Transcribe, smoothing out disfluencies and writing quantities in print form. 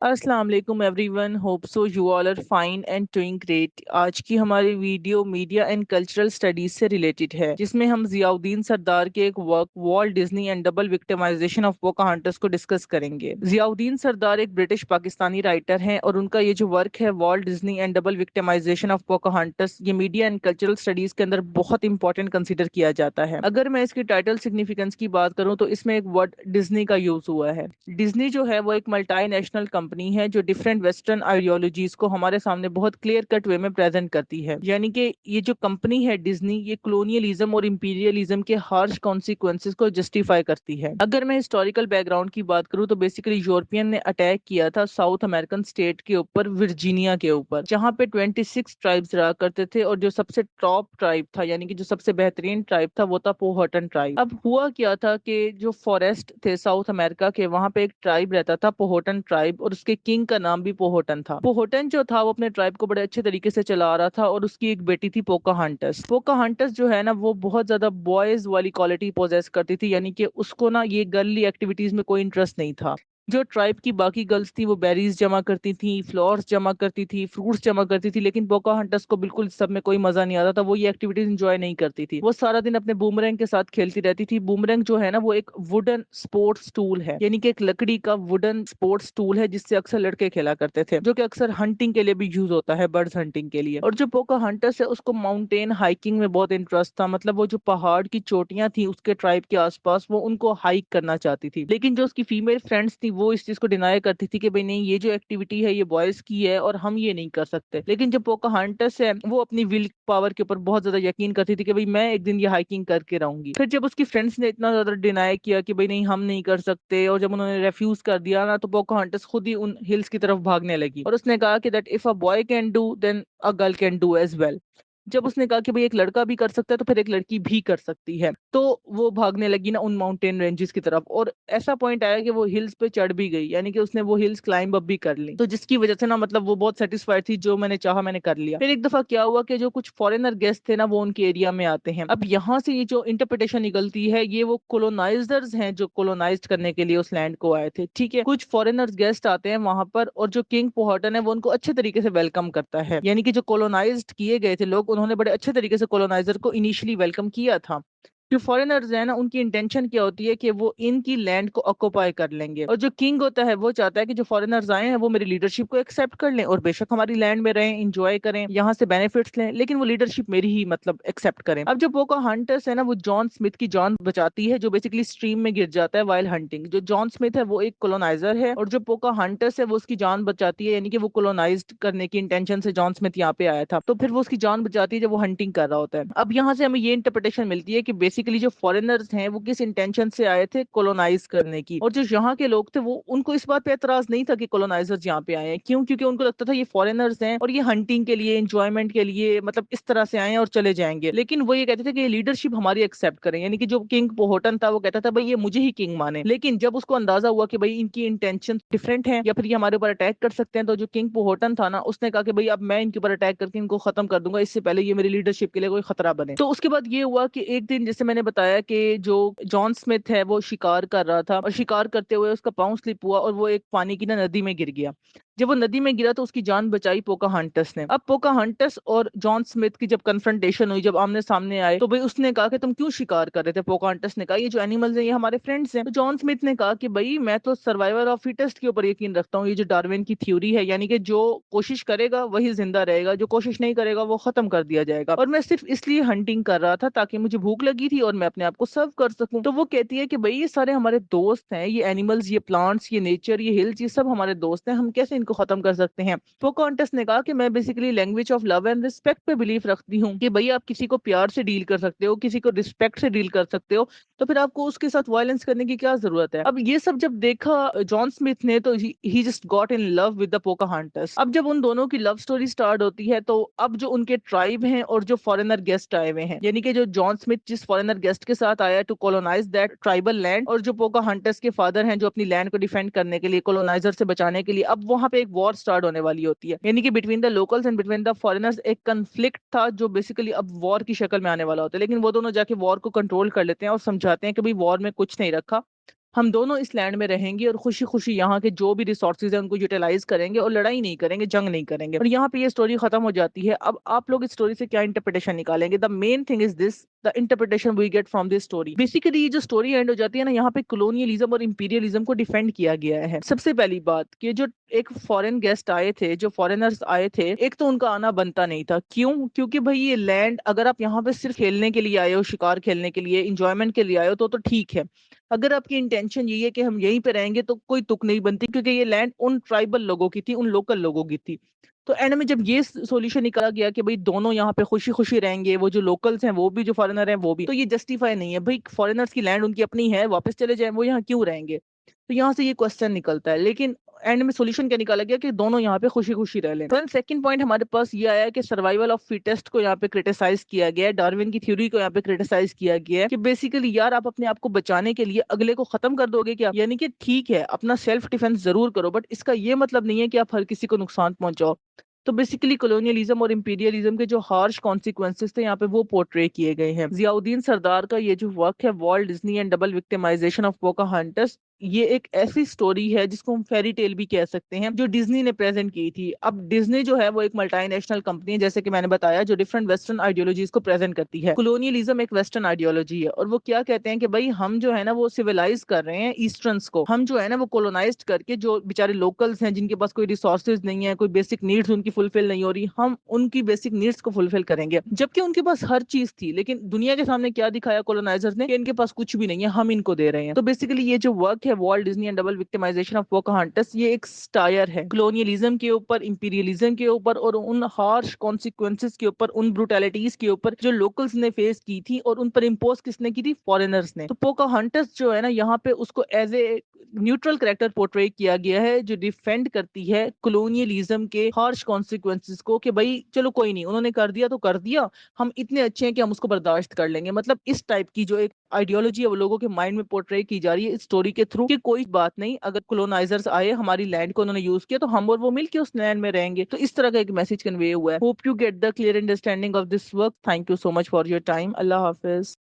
अस्सलाम वालेकुम everyone, hope so you all are fine and doing great. आज की हमारी video media and cultural studies से रिलेटेड है, जिसमें हम जियाउद्दीन सरदार के एक work Walt Disney and double victimisation of Pocahontas को डिस्कस करेंगे। जियाउद्दीन सरदार एक ब्रिटिश पाकिस्तानी राइटर हैं और उनका ये जो वर्क है Walt Disney and double victimisation of Pocahontas, ये मीडिया एंड कल्चरल स्टडीज के अंदर बहुत इंपॉर्टेंट कंसिडर किया जाता है। अगर मैं इसकी टाइटल सिग्निफिकेंस की बात करूँ तो इसमें एक वर्ड डिज्नी का यूज हुआ है। डिज्नी जो है वो एक मल्टी नेशनल कंपनी है जो डिफरेंट वेस्टर्न आइडियोलॉजीज को हमारे सामने बहुत क्लियर कट वे में प्रेजेंट करती है। यानी कि ये जो कंपनी है डिज्नी, ये कॉलोनियलिज्म और इंपीरियलिज्म के हार्श कॉन्सिक्वेंसेस को जस्टिफाई करती है। अगर मैं हिस्टोरिकल बैकग्राउंड की बात करूं तो बेसिकली यूरोपियन ने अटैक किया था साउथ अमेरिकन स्टेट के ऊपर, वर्जीनिया के ऊपर, जहां पे 26 ट्राइब्स रहा करते थे और जो सबसे टॉप ट्राइब था, यानी कि जो सबसे बेहतरीन ट्राइब था, वो था पोहटन ट्राइब। अब हुआ क्या था कि जो फॉरेस्ट थे साउथ अमेरिका के, वहां पे एक ट्राइब रहता था पोहटन ट्राइब, और उसके किंग का नाम भी पोहटन था। पोहटन जो था वो अपने ट्राइब को बड़े अच्छे तरीके से चला रहा था और उसकी एक बेटी थी पोकाहांटस। पोकाहांटस जो है ना, वो बहुत ज्यादा बॉयज वाली क्वालिटी पोजेस करती थी, यानी कि उसको ना ये गर्ली एक्टिविटीज में कोई इंटरेस्ट नहीं था। जो ट्राइब की बाकी गर्ल्स थी वो बेरीज जमा करती थी, फ्लावर्स जमा करती थी, फ्रूट्स जमा करती थी, लेकिन पोकाहांटस को बिल्कुल इस सब में कोई मजा नहीं आता था। वो ये एक्टिविटीज एंजॉय नहीं करती थी। वो सारा दिन अपने बूमरैंग के साथ खेलती रहती थी। बूमरैंग जो है ना, वो एक वुडन स्पोर्ट्स टूल है, यानी कि एक लकड़ी का वुडन स्पोर्ट्स टूल है जिससे अक्सर लड़के खेला करते थे, जो कि अक्सर हंटिंग के लिए भी यूज होता है, बर्ड्स हंटिंग के लिए। और जो पोकाहांटस है उसको माउंटेन हाइकिंग में बहुत इंटरेस्ट था। मतलब वो जो पहाड़ की चोटियां थी उसके ट्राइब के आसपास, वो उनको हाइक करना चाहती थी। लेकिन जो उसकी फीमेल फ्रेंड्स थी वो इस चीज को डिनाई करती थी कि भाई नहीं, ये जो एक्टिविटी है ये बॉयज की है और हम ये नहीं कर सकते। लेकिन जो पोकाहांटस है वो अपनी विल पावर के ऊपर बहुत ज्यादा यकीन करती थी कि भाई मैं एक दिन ये हाइकिंग करके रहूंगी। फिर जब उसकी फ्रेंड्स ने इतना ज्यादा डिनाई किया कि भाई नहीं हम नहीं कर सकते, और जब उन्होंने रेफ्यूज कर दिया ना, तो पोकाहांटस खुद ही उन हिल्स की तरफ भागने लगी और उसने कहा कि that if a boy can do then a girl can do as well. जब उसने कहा कि भाई एक लड़का भी कर सकता है तो फिर एक लड़की भी कर सकती है, तो वो भागने लगी ना उन माउंटेन रेंजेस की तरफ, और ऐसा पॉइंट आया कि वो हिल्स पे चढ़ भी गई, यानी कि उसने वो हिल्स क्लाइंब अप भी कर ली। तो जिसकी वजह से ना, मतलब वो बहुत सेटिस्फाइड थी, जो मैंने चाहा मैंने कर लिया। फिर एक दफा क्या हुआ कि जो कुछ फॉरेनर गेस्ट थे ना, वो उनके एरिया में आते हैं। अब यहाँ से ये जो इंटरप्रिटेशन निकलती है, ये वो कोलोनाइजर्स हैं जो कोलोनाइज करने के लिए उस लैंड को आए थे। ठीक है, कुछ फॉरेनर्स गेस्ट आते हैं वहां पर, और जो किंग पोहटन है वो उनको अच्छे तरीके से वेलकम करता है। यानी कि जो कोलोनाइज्ड किए गए थे लोग, उन्होंने बड़े अच्छे तरीके से कोलोनाइजर को इनिशियली वेलकम किया था। जो फॉरेनर्स है ना, उनकी इंटेंशन क्या होती है कि वो इनकी लैंड को ऑक्युपाई कर लेंगे, और जो किंग होता है वो चाहता है कि जो फॉरेनर्स आए हैं वो मेरी लीडरशिप को एक्सेप्ट कर लें और बेशक हमारी लैंड में रहें, इंजॉय करें, यहाँ से बेनिफिट्स लें, लेकिन वो लीडरशिप मेरी ही मतलब एक्सेप्ट करें। अब जो पोकाहांटस है ना, वो जॉन स्मिथ की जान बचाती है, जो बेसिकली स्ट्रीम में गिर जाता है वाइल हंटिंग। जो जॉन स्मिथ है वो एक कोलोनाइजर है, और जो पोकाहांटस है वो उसकी जान बचाती है, यानी कि वो कोलोनाइज्ड करने की इंटेंशन से जॉन स्मिथ यहाँ पे आया था, तो फिर वो उसकी जान बचाती है जब वो हंटिंग कर रहा होता है। अब यहाँ से हमें ये इंटरप्रिटेशन मिलती है कि बेसिकली जो फॉरेनर्स हैं वो किस इंटेंशन से आए थे, कोलोनाइज करने की, और जो यहाँ के लोग थे वो उनको इस बात पे एतराज नहीं था कि कोलोनाइजर्स यहाँ पे आए हैं। क्यों? क्योंकि उनको लगता था ये फॉरेनर्स हैं और ये हंटिंग के लिए, एंजॉयमेंट के लिए, मतलब इस तरह से आए हैं और चले जाएंगे। लेकिन वो ये कहते थे कि ये लीडरशिप हमारी एक्सेप्ट करें, यानी कि जो किंग पोहटन था वो कहता था भाई ये मुझे ही किंग माने। लेकिन जब उसको अंदाजा हुआ कि भाई इनकी इंटेंशन डिफरेंट है या फिर ये हमारे ऊपर अटैक कर सकते हैं, तो जो किंग पोहटन था ना, उसने कहा कि भाई अब मैं इनके ऊपर अटैक करके इनको खत्म कर दूंगा, इससे पहले ये मेरी लीडरशिप के लिए कोई खतरा बने। तो उसके बाद ये हुआ कि एक दिन, जैसे मैंने बताया कि जो जॉन स्मिथ है वो शिकार कर रहा था, और शिकार करते हुए उसका पाँव स्लिप हुआ और वो एक पानी की ना नदी में गिर गया। जब वो नदी में गिरा तो उसकी जान बचाई पोकाहांटस ने। अब पोकाहांटस और जॉन स्मिथ की जब कन्फ्रंटेशन हुई, जब आमने सामने आए, तो भाई उसने कहा कि तुम क्यों शिकार कर रहे थे। पोकाहांटस ने कहा ये जो एनिमल्स हैं ये हमारे फ्रेंड्स हैं। तो जॉन स्मिथ ने कहा कि भाई मैं तो सर्वाइवल ऑफ फिटेस्ट के ऊपर यकीन रखता हूँ, ये जो डार्विन की थ्योरी है, यानी कि जो कोशिश करेगा वही जिंदा रहेगा, जो कोशिश नहीं करेगा वो खत्म कर दिया जाएगा, और मैं सिर्फ इसलिए हंटिंग कर रहा था ताकि मुझे भूख लगी थी और मैं अपने आप को सर्व कर सकूं। तो वो कहती है कि भाई ये सारे हमारे दोस्त हैं, ये एनिमल्स, ये प्लांट्स, ये नेचर, ये हिल्स, ये सब हमारे दोस्त हैं, हम कैसे इनको खत्म कर सकते हैं। पोकाहांटस ने कहा कि मैं basically language of love and respect पे बिलीव रखती हूँ कि भाई आप किसी को प्यार से डील कर सकते हो, किसी को रिस्पेक्ट से डील कर सकते हो, तो फिर आपको उसके साथ वायलेंस करने की क्या जरूरत है। अब ये सब जब देखा जॉन स्मिथ ने, तो ही just got in love with the Pocahontas. अब जब उन दोनों की लव स्टोरी स्टार्ट होती है, तो अब जो उनके ट्राइब हैं और जो फॉरेनर गेस्ट आए हुए हैं, यानी कि जो जॉन स्मिथ जिस फॉरेनर गेस्ट के साथ आया to colonise that tribal land, और जो पोकाहांटस के फादर हैं जो अपनी लैंड को डिफेंड करने के लिए, कॉलोनाइजर से बचाने के लिए, अब वहां पे एक वॉर स्टार्ट होने वाली होती है, यानी कि between the locals and between the foreigners एक कंफ्लिक्ट था जो बेसिकली अब वॉर की शक्ल में आने वाला होता है। लेकिन वो दोनों जाके वॉर को कंट्रोल कर लेते हैं और समझाते हैं कि भाई वॉर में कुछ नहीं रखा, हम दोनों इस लैंड में रहेंगे और खुशी-खुशी यहाँ के जो भी रिसोर्सेज़ हैं उनको यूटिलाइज़ करेंगे और लड़ाई नहीं करेंगे, जंग नहीं करेंगे। और यहाँ पे ये स्टोरी खत्म हो जाती है। अब आप लोग इस स्टोरी से क्या इंटरप्रिटेशन निकालेंगे? The main thing is this, the interpretation we get from this story. Basically ये जो स्टोरी एंड हो जाती है ना, यहाँ पे कॉलोनियलिज़्म और इंपीरियलिज़्म को डिफेंड किया गया है। सबसे पहली बात कि जो एक फॉरेन गेस्ट आए थे, जो फॉरेनर्स आए थे, एक तो उनका आना बनता नहीं था। क्यों? क्योंकि भई ये लैंड, अगर आप यहाँ पे सिर्फ खेलने के लिए आए हो, शिकार खेलने के लिए, एन्जॉयमेंट के लिए आए हो तो ठीक है। अगर आपकी इंटेंशन यही है कि हम यहीं पे रहेंगे तो कोई तुक नहीं बनती, क्योंकि ये लैंड उन ट्राइबल लोगों की थी, उन लोकल लोगों की थी। तो एंड में जब ये सॉल्यूशन निकाला गया कि भाई दोनों यहाँ पे खुशी-खुशी रहेंगे, वो जो लोकल्स हैं वो भी, जो फॉरेनर हैं वो भी, तो ये जस्टिफाई नहीं है। भाई फॉरेनर्स की लैंड उनकी अपनी है, वापस चले जाएँ, वो यहाँ क्यों रहेंगे? तो यहाँ से ये क्वेश्चन निकलता है। लेकिन एंड में सॉल्यूशन क्या निकाला गया कि दोनों यहाँ पे खुशी-खुशी रह लें। तो सेकंड पॉइंट हमारे पास ये आया कि सर्वाइवल ऑफ फिटेस्ट को यहाँ पे क्रिटिसाइज़ किया गया है, डार्विन की थ्योरी को यहाँ पे क्रिटिसाइज़ किया गया है कि बेसिकली यार आप अपने आप को बचाने के लिए अगले को खत्म कर दोगे क्या? यानी कि ठीक है, अपना सेल्फ डिफेंस ज़रूर करो, बट इसका ये मतलब नहीं है कि आप हर किसी को नुकसान पहुँचाओ। तो बेसिकली कॉलोनियलिज्म और इंपीरियलिज्म के जो हार्श कॉन्सिक्वेंसेस थे यहाँ पे वो पोर्ट्रे किए गए हैं। जियाउद्दीन सरदार का ये जो वर्क है, Walt Disney and double victimisation of Pocahontas, ये एक ऐसी स्टोरी है जिसको हम फेरी टेल भी कह सकते हैं, जो डिज्नी ने प्रेजेंट की थी। अब डिज्नी जो है वो एक मल्टीनेशनल कंपनी है, जैसे कि मैंने बताया, जो डिफरेंट वेस्टर्न आइडियोलॉजीज को प्रेजेंट करती है। कॉलोनियलिज्म एक वेस्टर्न आइडियोलॉजी है और वो क्या कहते हैं कि भाई हम जो है ना वो सिविलाइज कर रहे हैं ईस्टर्न्स को, हम जो है ना वो कोलोनाइज्ड करके जो बेचारे लोकल्स हैं जिनके पास कोई रिसोर्सेज नहीं है, कोई बेसिक नीड्स उनकी फुलफिल नहीं हो रही, हम उनकी बेसिक नीड्स को फुलफिल करेंगे। जबकि उनके पास हर चीज थी, लेकिन दुनिया के सामने क्या दिखाया कोलोनाइजर्स ने कि इनके पास कुछ भी नहीं है, हम इनको दे रहे हैं। तो बेसिकली ये जो वर्क है, Walt Disney and double victimisation of Pocahontas, ये एक स्टायर है कॉलोनियलिज्म के ऊपर, इंपीरियलिज्म के ऊपर और उन हार्श कॉन्सिक्वेंसेस के ऊपर, उन ब्रूटैलिटीज के ऊपर जो लोकल्स ने फेस की थी, और उन पर इम्पोज किसने की थी? फॉरेनर्स ने। तो पोकाहांटस जो है ना, यहाँ पे उसको as a neutral character portray किया गया है, जो डिफेंड करती है कॉलोनियलिज्म के हार्श कॉन्सिक्वेंसेस को, कि भाई चलो कोई नहीं, उन्होंने कर दिया तो कर दिया, हम इतने अच्छे हैं कि हम उसको बर्दाश्त कर लेंगे। मतलब इस टाइप की जो एक आइडियोलॉजी है वो लोगों के माइंड में पोर्ट्रे की जा रही है इस स्टोरी के थ्रू, कि कोई बात नहीं, अगर कॉलोनाइजर्स आए, हमारी लैंड को उन्होंने यूज किया, तो हम और वो मिलके उस लैंड में रहेंगे। तो इस तरह का एक मैसेज कन्वे हुआ है। Hope you get the clear understanding of this work. Thank you so much for your time. Allah Hafiz.